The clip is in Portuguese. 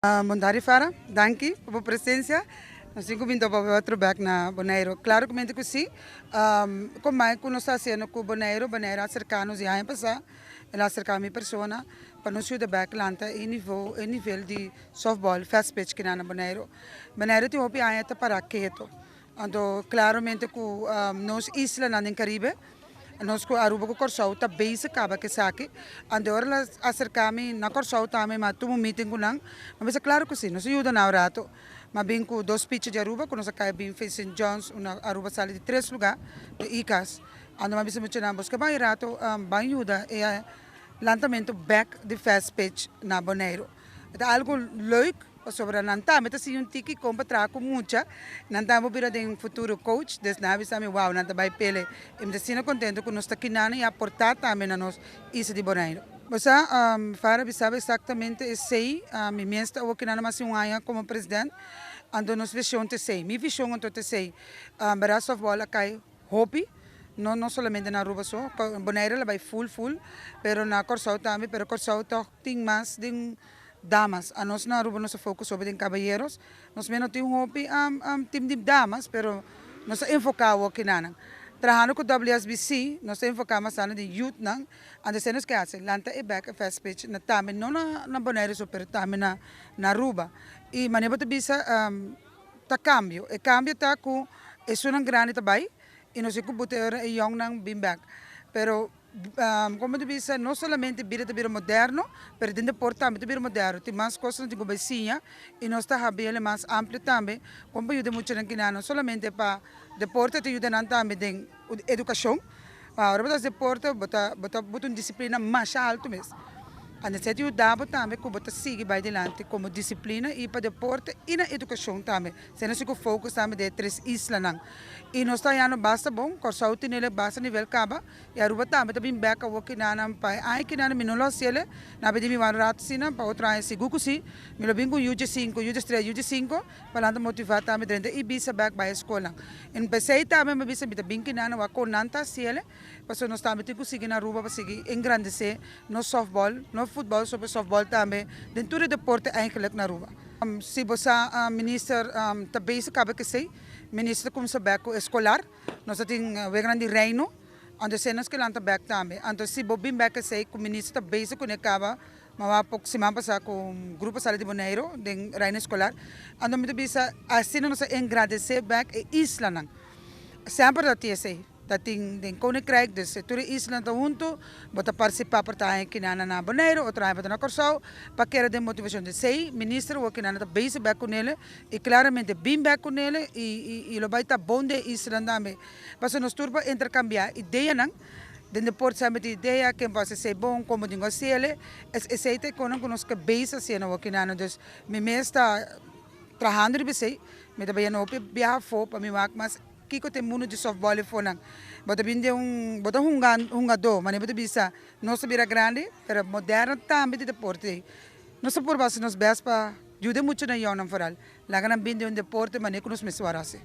Mondari Fara, danke por presença. Nós temos vindo para outro back na Bonaire. Claro que sim. Como é que nós estamos fazendo com Bonaire acercar-nos e aí passar, ela acercar a minha pessoa para nos ajudar back lanta em nível de softball, fast pitch que na Bonaire. Bonaire tem uma aí para quieto. Então, claramente com nós islas no Caribe. Nós com Aruba com Corsau tá bem se acaba que saque. Ande ora acercar-me na Corsau também, mas tu meeting com não. Mas é claro que sim, nós ajuda na rato. Mas bem com dois pitches de Aruba, quando nós acaba bem fez St. John's, uma Aruba sale de 3 lugares de ICAS. Ande mas bisa muito na busca bem rato, bem ajuda é lançamento back de fast pitch na Bonaire. É algo leuk. Sobre nanta, mas assim tiki compra traco muita, nanta vou virar de futuro coach, des navi sami wow, nanta vai pele, me desina contento com nós aqui na e aportar também na nós isso de Bonaire. Você Fara sabe exatamente sei, minha mester o que na mais ano como presidente, ando nos visão te sei, minha visão ando te sei, para softball cai hobby. Não somente na Aruba só, Bonaire ela vai full, pero na Corsau também, pero Corsau tem mais de damas. A nós na Aruba nós focamos sobre caballeros. Nós menos temos hobby time de damas, pero nós enfocamos aqui na. Trabalhando com o WSBC, nós enfocamos na de youth nang. Ande cenas que hace, lanta e back fast pitch na também não na Bonaire só, pero também na Aruba. E maneira de bisa tá cambio. E cambio tá com isso não grande também. E nós com botar e young nang bim back. Pero como tu disse, não somente vira moderno, mas dentro do porto também vira moderno. Tem mais coisas de gobecinha e nós está havendo mais amplo também. Como ajuda muito na Guiana, não somente para deporte, te ajuda também de educação. Agora, para deporte, bota uma disciplina mais alta mesmo. A gente ajuda também como bota seguir vai adiante como disciplina e para deporte e na educação também. Se nós ficamos foco também de 3 islas não. E nós está indo basta bom, Corsau tem ele basta nível caba e Aruba também back ao que na pai. Ai que na minulo cielo, na bedi mi warat sina para outra é seguro sim. Me lo bingo UG5, UG3, UG5 para lá motivar também dentro e bisa back by escola. Em PC também me bisa bita bingo na wa conanta cielo, para nós também tem que seguir na Aruba para seguir engrandecer no softball, no futebol sobre softball também dentro do deporte eigenlijk na Aruba. Se você minister também se acaba que sei, minister como se beco escolar, nós temos um grande reino, onde cenas que lá back também. Então se bobin beco sei, como minister também se conectava, mas pouco semana passada com grupo sala de Bonaire, de reino escolar, então me bisa assim nós agradecer back e isla não. Sempre da sei. Dat tem koninkrijk, dus toere isla junto, bota participar para estar aqui na Bonaire, ou trabalhar na Corsau, para que de motivação de sei, ministro, o que na base back com ele, e claramente bem back com ele, e lo vai estar bom de isla também. Para nós turba intercambiar ideia não, dentro do porto sabe de ideia, quem pode ser bom, como de negociar, esse é que nós que base assim, o que na, dus, me está trabalhando de base, me também não viajar fora para me mas kiko tem mundo de softball fonang. Bota binde bota hungado, mas bota bisa não sabira grande, pero moderno também de deporte. Não se por base nos bes para ajuda muito na yon foral. Laga na binde deporte, mas nem com nos mesuarase.